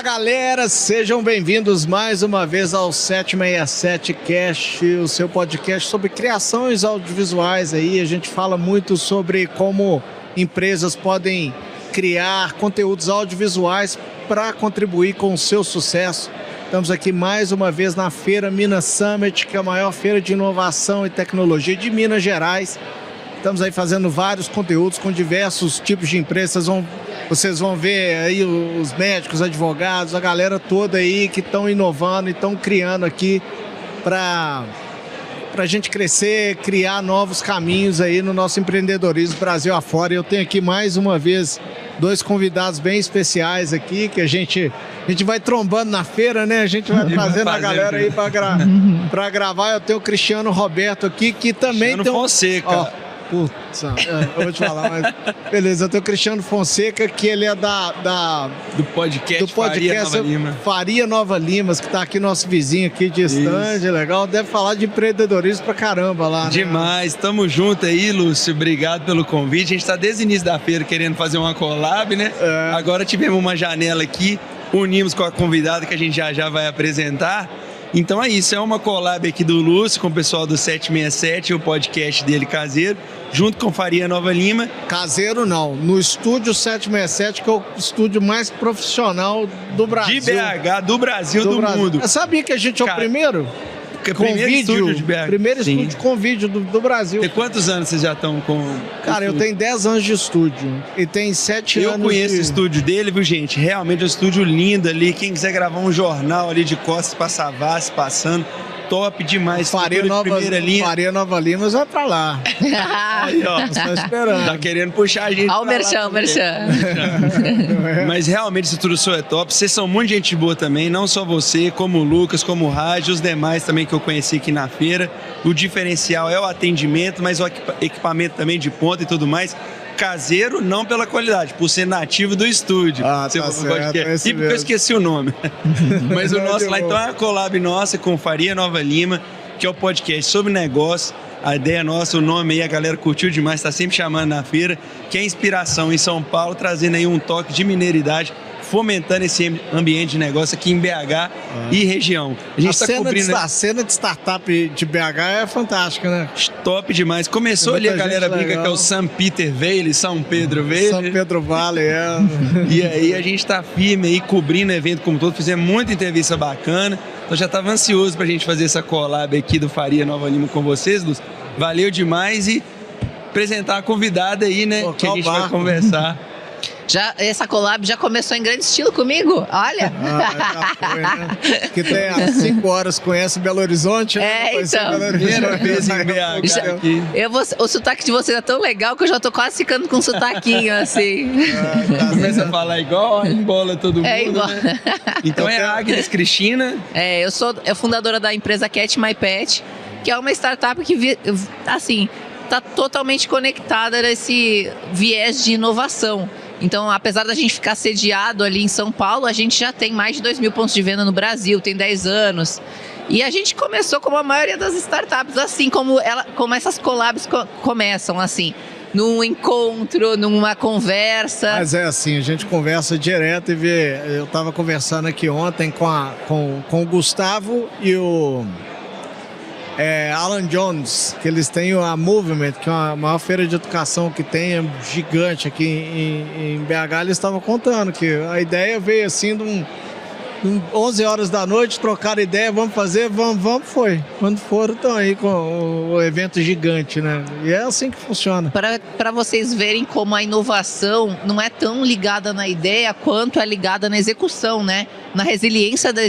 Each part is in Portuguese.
Galera, sejam bem-vindos mais uma vez ao 767 Cast, o seu podcast sobre criações audiovisuais. Aí a gente fala muito sobre como empresas podem criar conteúdos audiovisuais para contribuir com o seu sucesso. Estamos aqui mais uma vez na Feira Minas Summit, que é a maior feira de inovação e tecnologia de Minas Gerais. Estamos aí fazendo vários conteúdos com diversos tipos de empresas. Vocês vão ver aí os médicos, advogados, a galera toda aí que estão inovando e estão criando aqui para a gente crescer, criar novos caminhos aí no nosso empreendedorismo Brasil afora. Eu tenho aqui mais uma vez dois convidados bem especiais aqui, que a gente vai trombando na feira, né? A gente vai trazendo a galera aí para gravar. Eu tenho o Cristiano Roberto aqui, que também tem Fonseca. Ó, putz, eu vou te falar, mas beleza, eu tenho o Cristiano Fonseca, que ele é do podcast Faria Nova Limas, que tá aqui nosso vizinho aqui distante, legal, deve falar de empreendedorismo pra caramba lá, né? Demais, tamo junto aí, Lúcio, obrigado pelo convite. A gente tá desde o início da feira querendo fazer uma collab, né? Agora tivemos uma janela aqui, unimos com a convidada que a gente já vai apresentar. Então é isso, é uma collab aqui do Lúcio com o pessoal do 767, o podcast dele caseiro, junto com Faria Nova Lima. Caseiro não, no estúdio 767, que é o estúdio mais profissional do Brasil. De BH, do Brasil, do mundo. Eu sabia que a gente é o primeiro? Primeiro estúdio de BH. Primeiro estúdio com vídeo do Brasil. Tem quantos anos vocês já estão com Cara, eu tenho 10 anos de estúdio e tem 7 anos. Eu conheço o estúdio dele, viu, gente? Realmente é um estúdio lindo ali. Quem quiser gravar um jornal ali de costas pra Savassi, passando, top demais. Faria Nova Limas vai pra lá. Aí, ó. Estou esperando. Tá querendo puxar a gente. Ó, o merchan. Mas realmente essa estrutura é top. Vocês são muito gente boa também, não só você, como o Lucas, como o Rádio, os demais também que eu conheci aqui na feira. O diferencial é o atendimento, mas o equipamento também de ponta e tudo mais. Caseiro, não pela qualidade, por ser nativo do estúdio. Tá certo, e porque eu esqueci o nome. Mas o nosso lá, então, é uma collab nossa com Faria Nova Lima, que é o podcast sobre negócio. A ideia nossa, o nome aí, a galera curtiu demais, está sempre chamando na feira, que é inspiração em São Paulo, trazendo aí um toque de mineiridade, fomentando esse ambiente de negócio aqui em BH e região. A cena de startup de BH é fantástica, né? Top demais. Começou ali, a galera brinca que é o São Peter Valley, São Pedro Valley. São Pedro Valley, é. E aí a gente tá firme aí, cobrindo o evento como todo, fizemos muita entrevista bacana. Então já tava ansioso pra gente fazer essa collab aqui do Faria Nova Lima com vocês, Lúcio. Valeu demais e apresentar a convidada aí, né? Que a gente vai conversar. Essa collab já começou em grande estilo comigo, olha. Já foi, né? Que tem há 5 horas, conhece Belo Horizonte. Então. Primeira vez em BH aqui. O sotaque de vocês é tão legal que eu já tô quase ficando com um sotaquinho, assim. Começa a falar igual, embola todo mundo, igual. Né? Então é a Agnes Cristina. Eu sou fundadora da empresa Cat My Pet, que é uma startup que, assim, tá totalmente conectada nesse viés de inovação. Então, apesar da gente ficar sediado ali em São Paulo, a gente já tem mais de 2.000 pontos de venda no Brasil, tem 10 anos. E a gente começou como a maioria das startups, assim como essas collabs começam, assim, num encontro, numa conversa. Mas é assim, a gente conversa direto e vê. Eu estava conversando aqui ontem com o Gustavo e o Alan Jones, que eles têm a Movement, que é a maior feira de educação que tem, é gigante aqui em BH. Eles estavam contando que a ideia veio assim de 11 horas da noite, trocaram ideia, vamos fazer, vamos, foi. Quando foram, estão aí com o evento gigante, né? E é assim que funciona. Para vocês verem como a inovação não é tão ligada na ideia quanto é ligada na execução, né? Na resiliência da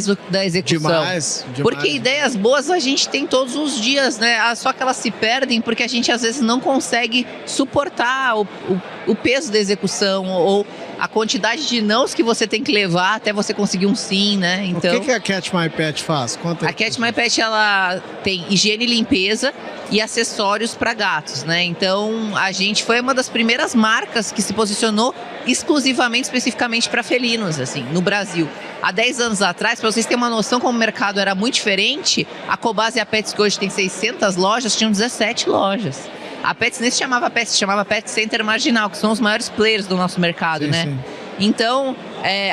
execução. Demais. Porque ideias boas a gente tem todos os dias, né? Só que elas se perdem porque a gente às vezes não consegue suportar o peso da execução ou a quantidade de nãos que você tem que levar até você conseguir um sim, né? Então, o que a Cat My Pet faz? Conta aí. A Cat My Pet, ela tem higiene e limpeza e acessórios para gatos, né? Então, a gente foi uma das primeiras marcas que se posicionou exclusivamente, especificamente para felinos, assim, no Brasil. Há 10 anos atrás, para vocês terem uma noção como o mercado era muito diferente, a Cobase e a Pets, que hoje tem 600 lojas, tinham 17 lojas. A Pets nem se chamava Pets, se chamava Pet Center Marginal, que são os maiores players do nosso mercado, né? Sim. Então,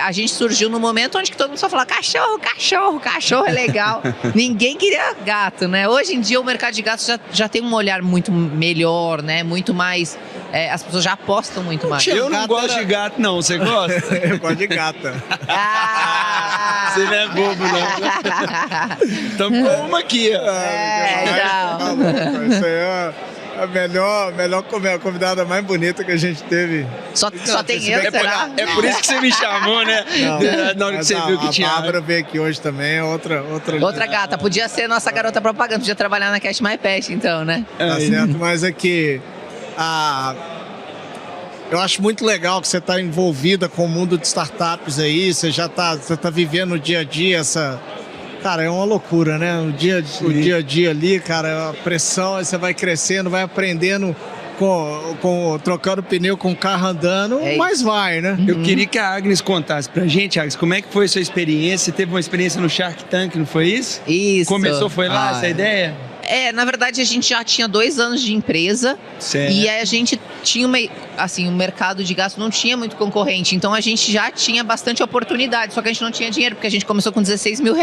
a gente surgiu no momento onde que todo mundo só falava cachorro é legal. Ninguém queria gato, né? Hoje em dia o mercado de gatos já tem um olhar muito melhor, né? Muito mais... as pessoas já apostam muito mais. Eu não gosto de gato, não. Você gosta? Eu gosto de gata. Você não é bobo, não. Então, uma aqui, ó. Não. Isso aí é a melhor convidada mais bonita que a gente teve. Só tem eu, será? É por isso que você me chamou, né? Na hora que você viu que tinha. A Bárbara veio aqui hoje também, outra gata. Podia ser nossa garota propaganda. Podia trabalhar na Cash My Pet, então, né? Tá certo, mas aqui... eu acho muito legal que você está envolvida com o mundo de startups aí, você tá vivendo o dia a dia essa... Cara, é uma loucura, né? O dia a dia ali, cara, a pressão, aí você vai crescendo, vai aprendendo, trocando pneu com o carro andando, mas vai, né? Eu queria que a Agnes contasse pra gente, Agnes, como é que foi a sua experiência? Você teve uma experiência no Shark Tank, não foi isso? Isso. Começou, foi lá essa ideia? Na verdade, a gente já tinha 2 anos de empresa. Certo. E aí a gente tinha o mercado de gasto não tinha muito concorrente, então a gente já tinha bastante oportunidade, só que a gente não tinha dinheiro, porque a gente começou com R$16 mil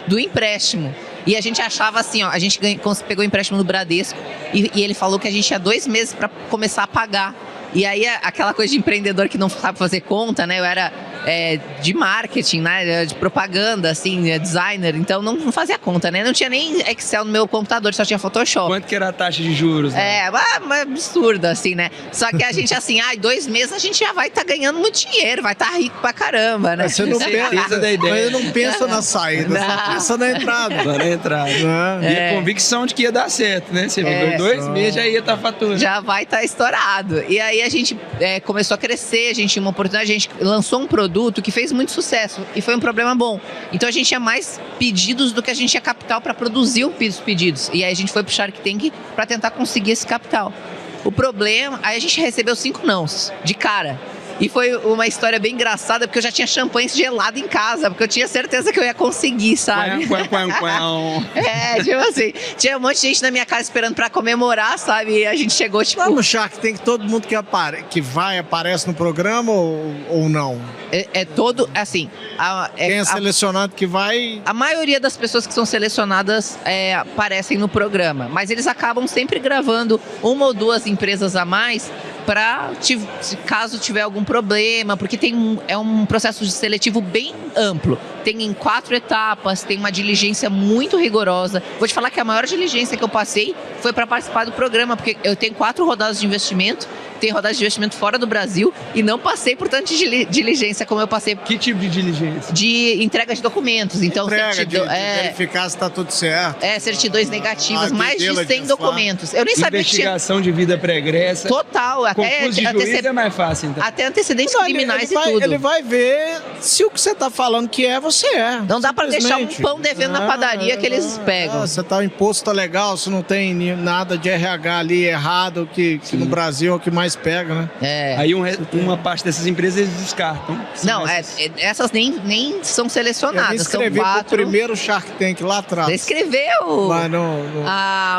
do empréstimo. E a gente achava assim, a gente pegou o empréstimo no Bradesco e ele falou que a gente tinha 2 meses para começar a pagar. E aí aquela coisa de empreendedor que não sabe fazer conta, né? Eu era de marketing, né? De propaganda, assim, designer, então não fazia conta, né? Não tinha nem Excel no meu computador, só tinha Photoshop. Quanto que era a taxa de juros? Né? Uma absurda, assim, né? Só que a gente, assim, 2 meses a gente já vai estar ganhando muito dinheiro, vai estar rico pra caramba, né? Você não pensa da ideia. Mas não pensa na saída, você pensa na entrada. Só na entrada. E a convicção de que ia dar certo, né? Você falou 2 meses, já ia estar faturando. Já vai estar estourado. E aí a gente começou a crescer, a gente tinha uma oportunidade, a gente lançou um produto que fez muito sucesso e foi um problema bom. Então a gente tinha mais pedidos do que a gente tinha capital para produzir os pedidos. E aí a gente foi pro Shark Tank para tentar conseguir esse capital. O problema, aí a gente recebeu 5 nãos de cara. E foi uma história bem engraçada, porque eu já tinha champanhe gelado em casa, porque eu tinha certeza que eu ia conseguir, sabe? Tipo assim, tinha um monte de gente na minha casa esperando pra comemorar, sabe? E a gente chegou, tipo... Lá no Shark Tank, todo mundo que vai aparece no programa ou não? Todo, assim... Quem é selecionado que vai... A maioria das pessoas que são selecionadas aparecem no programa, mas eles acabam sempre gravando 1 ou 2 empresas a mais para caso tiver algum problema, porque é um processo seletivo bem amplo. Tem em 4 etapas, tem uma diligência muito rigorosa. Vou te falar que a maior diligência que eu passei foi para participar do programa, porque eu tenho 4 rodadas de investimento, tenho rodadas de investimento fora do Brasil e não passei por tanta diligência como eu passei. Que tipo de diligência? De entrega de documentos. Então, de verificar se está tudo certo. Certidões negativas, mais de 100 documentos. Eu nem sabia que tinha... Investigação de vida pregressa. Total. Concurso de juiz é mais fácil, então. Até antecedentes criminais e tudo. Ele vai ver se o que você está falando que você é. Não dá para deixar um pão devendo na padaria que eles pegam. Você tá, o imposto tá legal, se não tem nada de RH ali errado, que no Brasil é o que mais pega, né? Aí uma parte dessas empresas eles descartam. Não, essas nem são selecionadas. São 4. O primeiro Shark Tank lá atrás. Você escreveu? Mas não.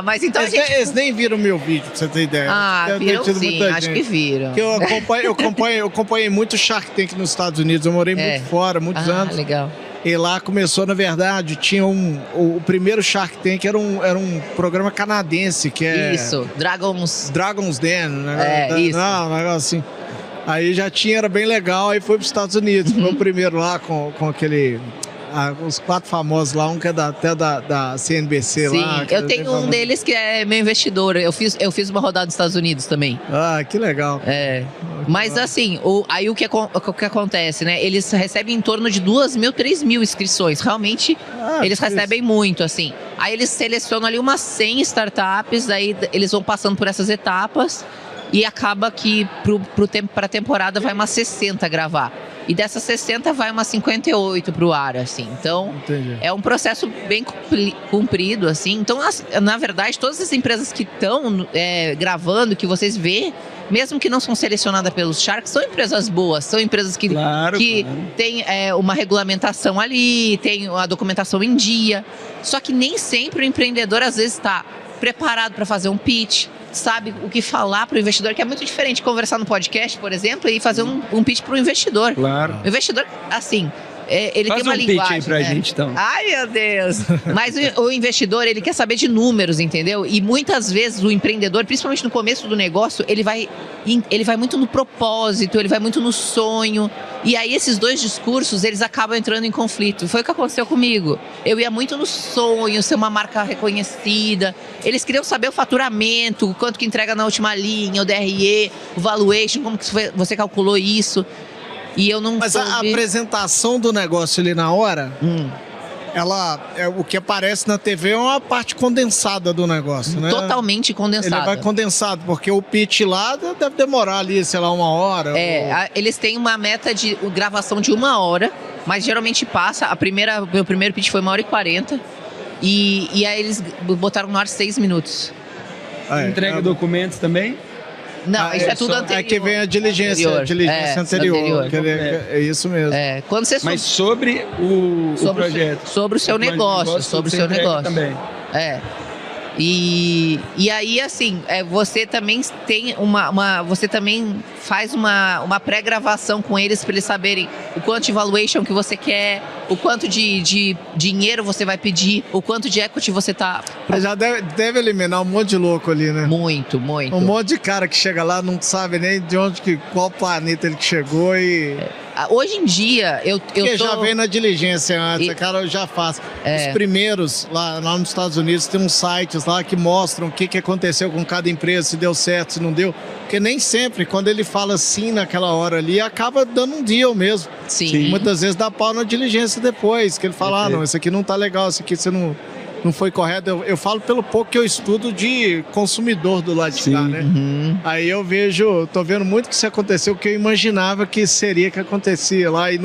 Mas então eles nem viram meu vídeo, pra você ter ideia. Viram sim, acho que viram. Eu acompanhei muito Shark Tank nos Estados Unidos, eu morei muito fora, muitos anos. Legal. E lá começou, na verdade, tinha o primeiro Shark Tank era um programa canadense, que é... Isso, Dragon's Den, né? Isso. Não, um negócio assim. Aí já tinha, era bem legal, aí foi para os Estados Unidos. Foi o primeiro lá com aquele... os 4 famosos lá, um que é até da CNBC. Sim, lá. Eu tenho um deles que é meu investidor. Eu fiz uma rodada nos Estados Unidos também. Que legal. Mas assim, aí o que acontece, né? Eles recebem em torno de 2.000, 3.000 inscrições. Realmente, eles recebem muito, assim. Aí eles selecionam ali umas 100 startups, aí eles vão passando por essas etapas e acaba que para a temporada vai umas 60 gravar. E dessas 60 vai umas 58 pro ar, assim. Então, entendi. É um processo bem comprido, assim. Então, na verdade, todas as empresas que estão gravando, que vocês vê, mesmo que não são selecionadas pelos Sharks, são empresas boas, são empresas que têm uma regulamentação ali, tem a documentação em dia. Só que nem sempre o empreendedor, às vezes, está preparado para fazer um pitch, sabe o que falar para o investidor, que é muito diferente de conversar no podcast, por exemplo, e fazer um pitch para o investidor. Claro. O investidor, assim, ele Faz tem uma um pitch linguagem. aí pra gente, então. Ai, meu Deus! Mas o investidor, ele quer saber de números, entendeu? E muitas vezes o empreendedor, principalmente no começo do negócio, ele vai muito no propósito, ele vai muito no sonho. E aí esses dois discursos, eles acabam entrando em conflito. Foi o que aconteceu comigo. Eu ia muito no sonho, ser uma marca reconhecida. Eles queriam saber o faturamento, o quanto que entrega na última linha, o DRE, o valuation, como que você calculou isso. E eu não Mas a apresentação do negócio ali na hora, o que aparece na TV é uma parte condensada do negócio, né? Totalmente condensada. Ele vai condensado, porque o pitch lá deve demorar ali, sei lá, 1 hora. Eles têm uma meta de gravação de 1 hora, mas geralmente passa. Meu primeiro pitch foi 1h40 e aí eles botaram no ar 6 minutos. Entrega documentos também? Não, isso é tudo anterior. É que vem a diligência anterior. É isso mesmo. Quando você Mas sobre o projeto. Sobre o seu negócio. Sobre o seu negócio. Também. E aí, assim, você também tem você também faz uma pré-gravação com eles para eles saberem o quanto de valuation que você quer, o quanto de dinheiro você vai pedir, o quanto de equity você tá... Mas já deve eliminar um monte de louco ali, né? Muito, muito. Um monte de cara que chega lá, não sabe nem de qual planeta ele que chegou e... Hoje em dia, Porque já vem na diligência antes, cara, eu já faço. Os primeiros, lá nos Estados Unidos, tem uns sites lá que mostram o que aconteceu com cada empresa, se deu certo, se não deu. Porque nem sempre, quando ele fala sim naquela hora ali, acaba dando um deal mesmo. Sim. Muitas vezes dá pau na diligência depois, que ele fala, não, isso aqui não tá legal, isso aqui você não foi correto. Eu falo pelo pouco que eu estudo de consumidor do lado de cá, né? Uhum. Aí eu tô vendo muito que isso aconteceu, que eu imaginava que seria que acontecia lá. E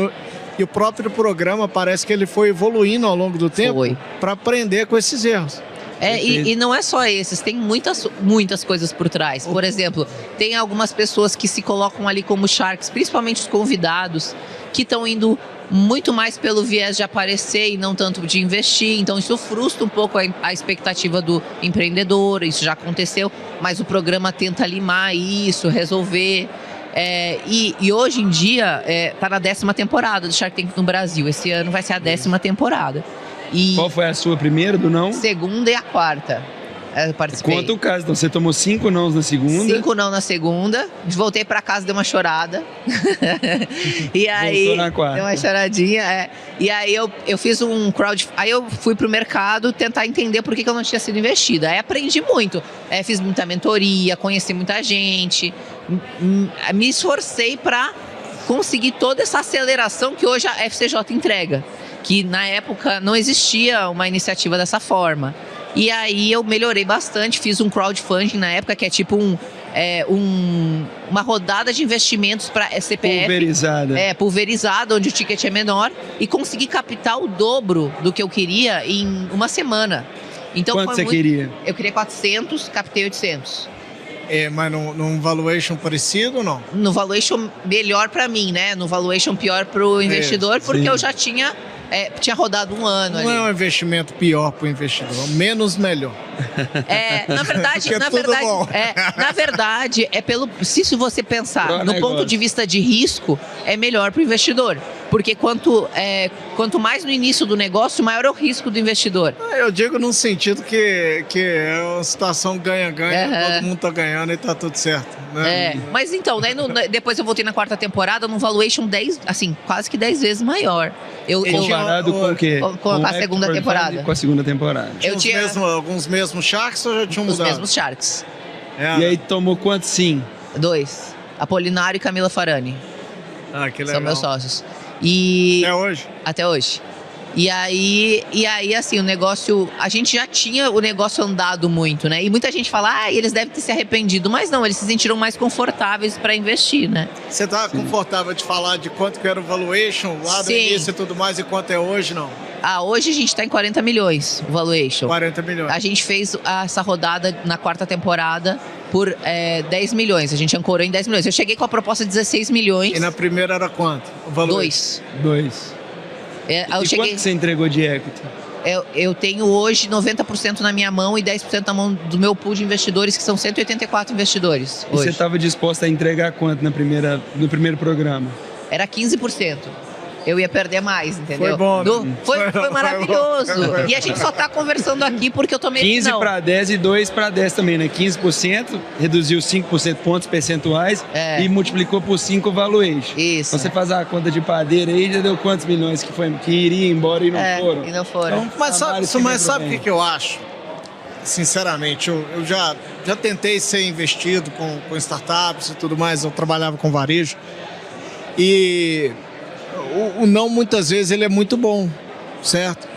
o próprio programa parece que ele foi evoluindo ao longo do tempo para aprender com esses erros. E não é só esses, tem muitas coisas por trás. Por exemplo, tem algumas pessoas que se colocam ali como sharks, principalmente os convidados, que estão indo muito mais pelo viés de aparecer e não tanto de investir. Então isso frustra um pouco a expectativa do empreendedor, isso já aconteceu, mas o programa tenta limar isso, resolver. E hoje em dia está na 10ª temporada do Shark Tank no Brasil. Esse ano vai ser a 10ª temporada. Qual foi a sua primeira do não? Segunda e a quarta. Eu participei. Conta o caso, então. Você tomou 5 nãos na segunda? 5 não na segunda. Voltei pra casa, dei uma chorada. E aí... Voltou na quarta. Dei uma choradinha, E aí eu fiz um Aí eu fui pro mercado tentar entender por que eu não tinha sido investida. Aí aprendi muito. Fiz muita mentoria, conheci muita gente. Me esforcei pra conseguir toda essa aceleração que hoje a FCJ entrega. Que na época não existia uma iniciativa dessa forma. E aí eu melhorei bastante, fiz um crowdfunding na época, que é tipo uma rodada de investimentos para CPF. Pulverizada. Pulverizada, onde o ticket é menor. E consegui captar o dobro do que eu queria em uma semana. Então, quanto você queria? Eu queria 400, captei 800. Mas num valuation parecido ou não? No valuation melhor para mim, né? No valuation pior para o investidor, porque eu já tinha rodado um ano ali. Não é um investimento pior para o investidor, menos melhor. Na verdade, se você pensar no ponto de vista de risco, é melhor para o investidor. Porque quanto mais no início do negócio, maior é o risco do investidor. Eu digo num sentido que é uma situação ganha-ganha, todo mundo tá ganhando e tá tudo certo. Né? Mas então, depois eu voltei na 4ª temporada num valuation quase que 10 vezes maior. Comparado com o quê? Com a segunda temporada. Com a segunda temporada. Tinha alguns mesmos Sharks ou já tinham mudado? Os mesmos Sharks. E aí tomou quantos sim? 2. Apolinário e Camila Farani. Que legal. São meus sócios. E até hoje? Até hoje. E aí, assim, a gente já tinha o negócio andado muito, né? E muita gente fala, eles devem ter se arrependido. Mas não, eles se sentiram mais confortáveis para investir, né? Você tá confortável de falar de quanto que era o valuation lá do início e tudo mais, e quanto é hoje, não? Hoje a gente tá em 40 milhões, o valuation. 40 milhões. A gente fez essa rodada na 4ª temporada por 10 milhões. A gente ancorou em 10 milhões. Eu cheguei com a proposta de 16 milhões. E na primeira era quanto? O valor? 2. Quanto que você entregou de equity? eu tenho hoje 90% na minha mão e 10% na mão do meu pool de investidores, que são 184 investidores E hoje. você estava disposta a entregar quanto no primeiro programa? Era 15%. Eu ia perder mais, entendeu? Foi bom. Foi maravilhoso. E a gente só tá conversando aqui porque eu tomei 15 não. para 10 e 2 para 10 também, né? 15%, reduziu 5% pontos percentuais e multiplicou por 5 o valuation. Isso. Você faz a conta de padeiro aí, já deu quantos milhões que iria embora e não foram? E não foram. Então, Mas sabe o que eu acho? Sinceramente, eu já tentei ser investido com startups e tudo mais, eu trabalhava com varejo. E o não, muitas vezes, ele é muito bom, certo?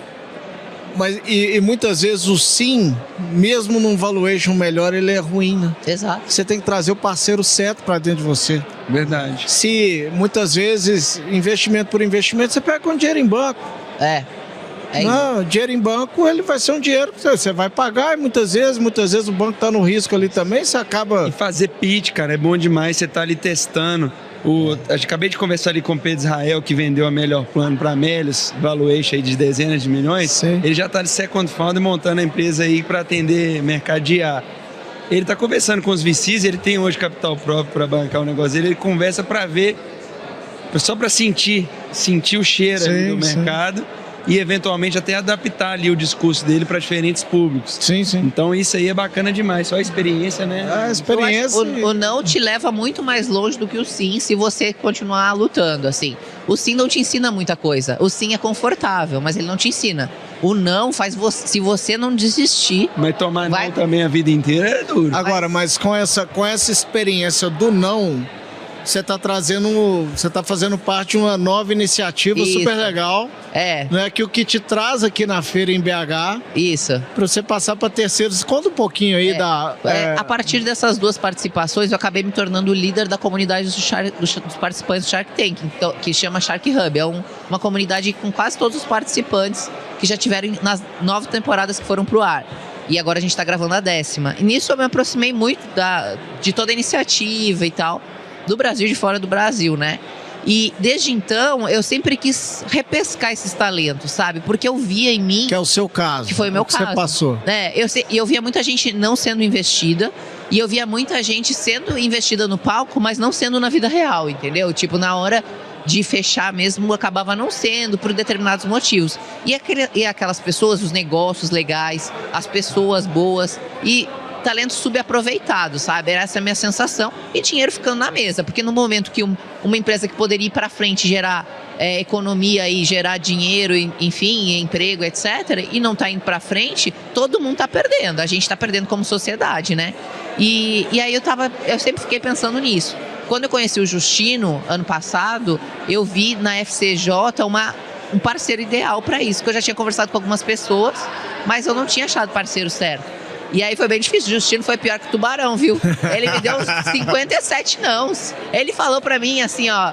Mas, e muitas vezes o sim, mesmo num valuation melhor, ele é ruim, né? Exato. Você tem que trazer o parceiro certo para dentro de você. Verdade. Se, muitas vezes, investimento por investimento, você pega com dinheiro em banco. Não, dinheiro em banco, ele vai ser um dinheiro que você vai pagar, e muitas vezes o banco está no risco ali também, você acaba... E fazer pitch, cara, é bom demais, você tá ali testando. Acabei de conversar ali com o Pedro Israel, que vendeu a melhor plano para Amélios, valuation aí de dezenas de milhões. Sim. Ele já está de second founder montando a empresa aí para atender mercado de IA. Ele está conversando com os VCs, ele tem hoje capital próprio para bancar o negócio dele, ele conversa para ver, só para sentir o cheiro ali do mercado e eventualmente até adaptar ali o discurso dele para diferentes públicos. Sim. Então isso aí é bacana demais, só a experiência, né? A experiência... O não te leva muito mais longe do que o sim, se você continuar lutando, assim. O sim não te ensina muita coisa. O sim é confortável, mas ele não te ensina. O não faz você... Se você não desistir... Mas tomar não também a vida inteira é duro. Agora, mas com essa experiência do não, você está fazendo parte de uma nova iniciativa super legal. Né, que o que te traz aqui na feira em BH. Isso. Para você passar para terceiros. Conta um pouquinho aí A partir dessas duas participações, eu acabei me tornando o líder da comunidade dos participantes do Shark Tank, que chama Shark Hub. É uma comunidade com quase todos os participantes que já tiveram nas 9 temporadas que foram pro ar. E agora a gente está gravando a 10ª. E nisso eu me aproximei muito de toda a iniciativa e tal, do Brasil e de fora do Brasil, né? E desde então, eu sempre quis repescar esses talentos, sabe? Porque eu via em mim... Que é o seu caso. Que foi o meu caso. Você passou. Eu via muita gente não sendo investida, e eu via muita gente sendo investida no palco, mas não sendo na vida real, entendeu? Tipo, na hora de fechar mesmo, acabava não sendo, por determinados motivos. E aquelas pessoas, os negócios legais, as pessoas boas e... talento subaproveitado, sabe? Era essa a minha sensação. E dinheiro ficando na mesa, porque no momento que uma empresa que poderia ir para frente, gerar economia e gerar dinheiro, enfim, emprego, etc., e não está indo para frente, todo mundo está perdendo. A gente está perdendo como sociedade, né? E aí eu sempre fiquei pensando nisso. Quando eu conheci o Justino, ano passado, eu vi na FCJ um parceiro ideal para isso, que eu já tinha conversado com algumas pessoas, mas eu não tinha achado parceiro certo. E aí foi bem difícil, o Justino foi pior que o Tubarão, viu? Ele me deu uns 57 nãos. Ele falou pra mim assim, ó,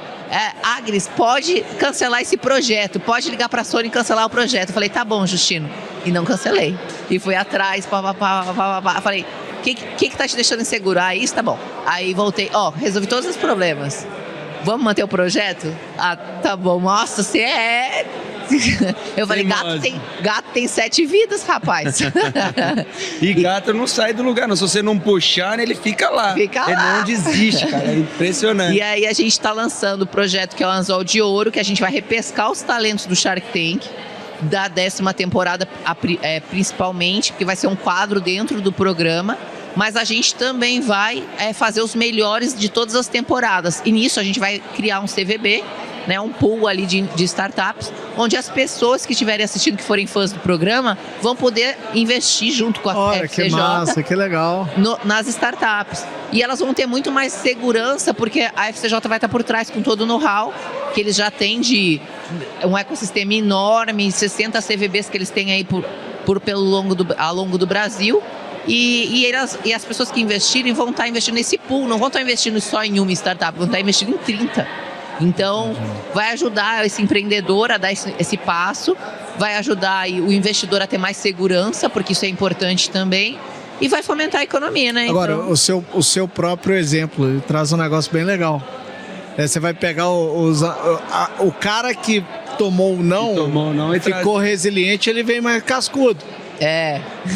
Agnes, pode cancelar esse projeto, pode ligar pra Sony e cancelar o projeto. Eu falei, tá bom, Justino. E não cancelei. E fui atrás, falei, o que tá te deixando inseguro? Ah, isso tá bom. Aí voltei, resolvi todos os problemas. Vamos manter o projeto? Ah, tá bom. Nossa, você é... Eu falei, gato tem 7 vidas, rapaz. E gato não sai do lugar, não. Se você não puxar, ele fica lá. Ele não desiste, cara. É impressionante. E aí a gente tá lançando o projeto que é o Anzol de Ouro, que a gente vai repescar os talentos do Shark Tank da 10ª temporada, principalmente, porque vai ser um quadro dentro do programa. Mas a gente também vai fazer os melhores de todas as temporadas. E nisso a gente vai criar um CVB, né, um pool ali de startups, onde as pessoas que estiverem assistindo, que forem fãs do programa, vão poder investir junto com a FCJ. Que massa, que legal. Nas startups. E elas vão ter muito mais segurança, porque a FCJ vai estar por trás com todo o know-how que eles já têm de um ecossistema enorme, 60 CVBs que eles têm aí ao longo do Brasil. E as pessoas que investirem vão estar investindo nesse pool, não vão estar investindo só em uma startup, vão estar investindo em 30. Então, vai ajudar esse empreendedor a dar esse passo, vai ajudar o investidor a ter mais segurança, porque isso é importante também, e vai fomentar a economia, né? Agora, então... o seu próprio exemplo, ele traz um negócio bem legal. Você vai pegar o cara que tomou o não, e ficou resiliente, ele vem mais cascudo.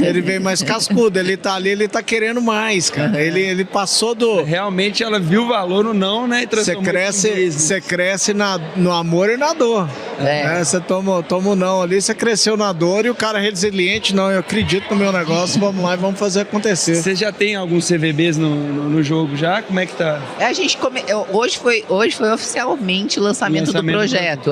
Ele vem mais cascudo, ele tá ali, ele tá querendo mais, cara. Ele passou do... Realmente ela viu o valor no não, né? Você cresce no amor e na dor. Você toma o não ali, você cresceu na dor e o cara resiliente, não, eu acredito no meu negócio, vamos lá e vamos fazer acontecer. Você já tem alguns CVBs no jogo já? Como é que tá? Hoje foi oficialmente o lançamento do projeto,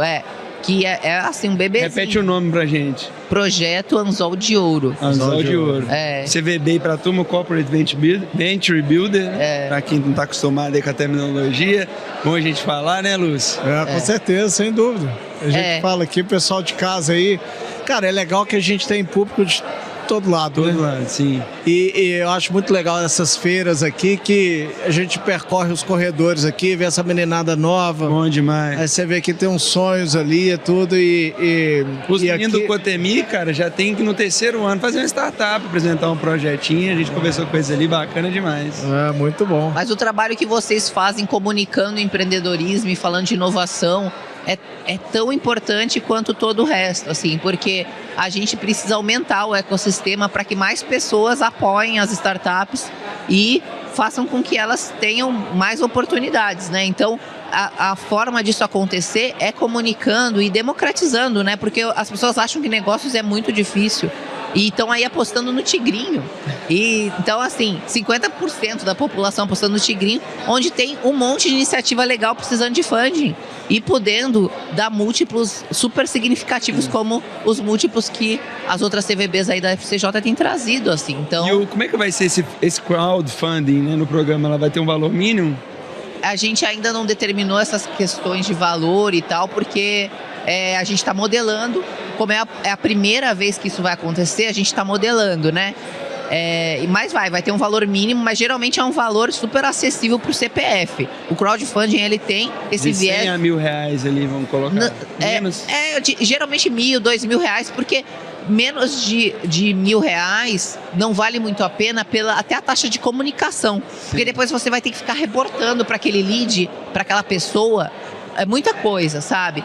que é assim um bebezinho. Repete o nome pra gente. Projeto Anzol de Ouro. Anzol de Ouro. CVB pra turma, Corporate Venture Builder, pra quem não tá acostumado aí com a terminologia. Bom a gente falar, né, Lúcio? Com certeza, sem dúvida. A gente fala aqui, o pessoal de casa aí. Cara, é legal que a gente tem público de todo lado, né? Todo lado, sim. E eu acho muito legal essas feiras aqui, que a gente percorre os corredores aqui, vê essa meninada nova. Bom demais. Aí você vê que tem uns sonhos ali, tudo, Os meninos do Cotemi, cara, já tem que no terceiro ano fazer uma startup, apresentar um projetinho, a gente conversou com eles ali, bacana demais. Muito bom. Mas o trabalho que vocês fazem comunicando empreendedorismo e falando de inovação é tão importante quanto todo o resto, assim, porque a gente precisa aumentar o ecossistema para que mais pessoas apoiem as startups e façam com que elas tenham mais oportunidades, né? Então, a forma disso acontecer é comunicando e democratizando, né? Porque as pessoas acham que negócios é muito difícil e estão aí apostando no tigrinho. Então, assim, 50% da população apostando no tigrinho, onde tem um monte de iniciativa legal precisando de funding e podendo dar múltiplos super significativos, como os múltiplos que as outras CVBs aí da FCJ têm trazido, assim. Então, como é que vai ser esse crowdfunding, né, no programa? Ela vai ter um valor mínimo? A gente ainda não determinou essas questões de valor e tal, porque a gente está modelando. Como é a primeira vez que isso vai acontecer, a gente está modelando, né? Mas vai ter um valor mínimo, mas geralmente é um valor super acessível para o CPF. O crowdfunding, ele tem esse viés... De 100 a R$1.000 ali, vamos colocar. Menos? Geralmente R$1.000, R$2.000, porque menos de R$1.000 não vale muito a pena até a taxa de comunicação. Sim. Porque depois você vai ter que ficar reportando para aquele lead, para aquela pessoa. É muita coisa, sabe?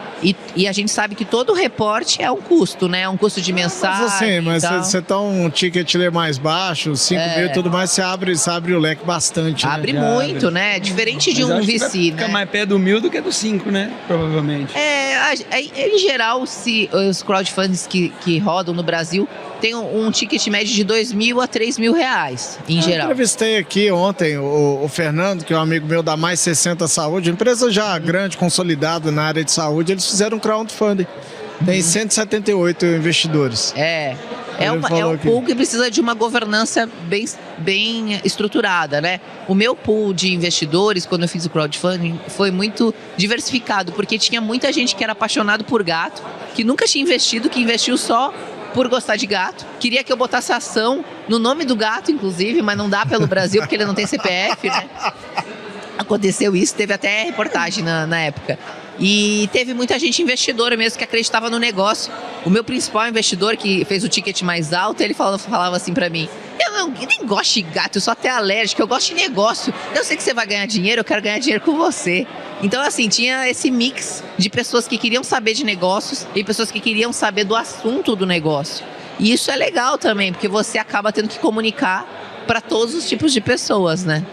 E a gente sabe que todo reporte é um custo, né? É um custo de mensagem. Mas você tá um ticket mais baixo, 5 mil e tudo mais, você abre o leque bastante. Abre muito, né? Diferente de um VC, né? Fica mais perto do 1.000 do que do 5, né? Provavelmente. Em geral, os crowdfundings que rodam no Brasil tem um ticket médio de R$2.000 a R$3.000, em geral. Eu entrevistei aqui ontem o Fernando, que é um amigo meu da Mais 60 Saúde, empresa já grande, consolidada na área de saúde, eles fizeram um crowdfunding. Tem 178 investidores. Um pool que precisa de uma governança bem estruturada, né? O meu pool de investidores, quando eu fiz o crowdfunding, foi muito diversificado, porque tinha muita gente que era apaixonado por gato, que nunca tinha investido, que investiu só por gostar de gato. Queria que eu botasse ação no nome do gato, inclusive, mas não dá pelo Brasil, porque ele não tem CPF, né? Aconteceu isso, teve até reportagem na época. E teve muita gente investidora mesmo que acreditava no negócio. O meu principal investidor, que fez o ticket mais alto, ele falava assim pra mim: eu nem gosto de gato, eu sou até alérgico, eu gosto de negócio. Eu sei que você vai ganhar dinheiro, eu quero ganhar dinheiro com você. Então, assim, tinha esse mix de pessoas que queriam saber de negócios e pessoas que queriam saber do assunto do negócio. E isso é legal também, porque você acaba tendo que comunicar para todos os tipos de pessoas, né?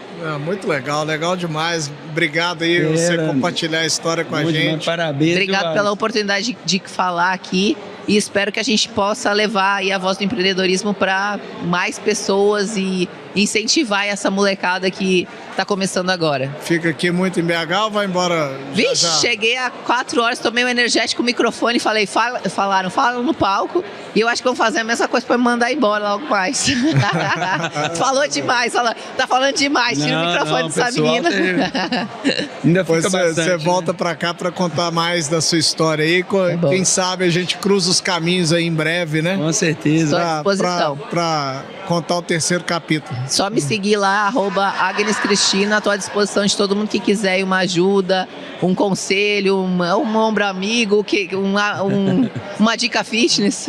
Muito legal demais. Obrigado aí você compartilhar a história com a gente. Parabéns. Obrigado pela oportunidade de falar aqui e espero que a gente possa levar aí a voz do empreendedorismo para mais pessoas e incentivar essa molecada que está começando agora. Fica aqui muito em BH ou vai embora? Vixe, cheguei há 4 horas, tomei um energético, o microfone, falei, falaram no palco, e eu acho que vão fazer a mesma coisa para me mandar embora logo mais. Falou demais, tá falando demais, tira o microfone dessa menina. Ainda fica bastante, você volta para cá para contar mais da sua história aí, quem sabe a gente cruza os caminhos aí em breve, né? Com certeza. Estou à disposição. Para contar o terceiro capítulo. Só me seguir lá, @AgnesCristina, estou à disposição de todo mundo que quiser uma ajuda, um conselho, um ombro amigo, uma dica fitness.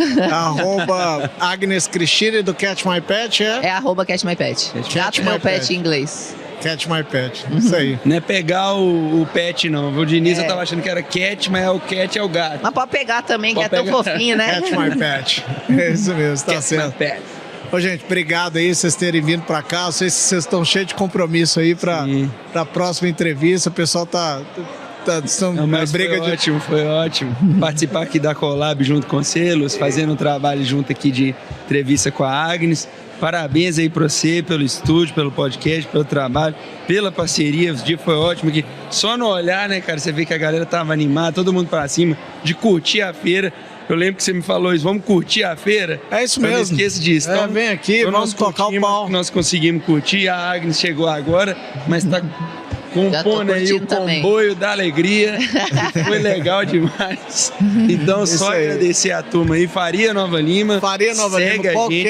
@AgnesCristina do Catch My Pet é @CatchMyPet. Gato meu pet em inglês. Catch My Pet. Isso aí. Não é pegar o pet, não. O Diniz eu tava achando que era cat, mas o cat é o gato. Mas pode pegar também, Pode que é tão pegar. fofinho, né? Catch My Pet. É isso mesmo, tá Cat certo. My pet. Ô, gente, obrigado aí vocês terem vindo pra cá. Eu sei se vocês estão cheios de compromisso aí pra próxima entrevista. O pessoal estão Não, mas foi ótimo. Participar aqui da Collab junto com o Selos, fazendo um trabalho junto aqui de entrevista com a Agnes. Parabéns aí pra você, pelo estúdio, pelo podcast, pelo trabalho, pela parceria. O dia foi ótimo aqui. Só no olhar, né, cara, você vê que a galera tava animada, todo mundo pra cima, de curtir a feira. Eu lembro que você me falou isso, vamos curtir a feira? É isso Eu mesmo. não esqueço disso. Então, vem aqui, vamos tocar o pau. Nós conseguimos curtir, a Agnes chegou agora, mas tá compondo aí o comboio da alegria. Foi legal demais. Então, Isso só aí. agradecer a turma aí. Faria Nova Lima. Faria Nova segue Lima. a Qual gente. que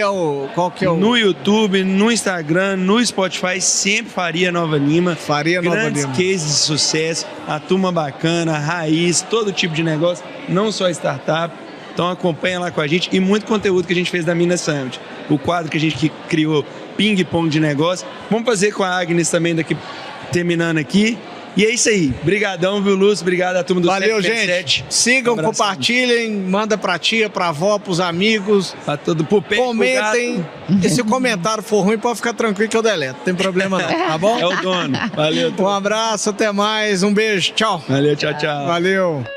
é o... No YouTube, no Instagram, no Spotify, sempre Faria Nova Lima. Faria Nova Grandes Lima. cases de sucesso, a turma bacana, raiz, todo tipo de negócio, não só startup. Então acompanha lá com a gente e muito conteúdo que a gente fez da Minas Summit. O quadro que a gente criou, Ping Pong de Negócio. Vamos fazer com a Agnes também daqui, terminando aqui. E é isso aí. Brigadão, viu, Lúcio? Obrigado a turma do Valeu, 777. gente. Sigam, Abração. Compartilhem, manda pra tia, pra avó, pros amigos. Pra todo pro pé, Comentem. E se o comentário for ruim, pode ficar tranquilo que eu deleto. Não tem problema não, tá bom? É o dono. Valeu. Um abraço, até mais. Um beijo. Tchau. Valeu, tchau, tchau. Valeu.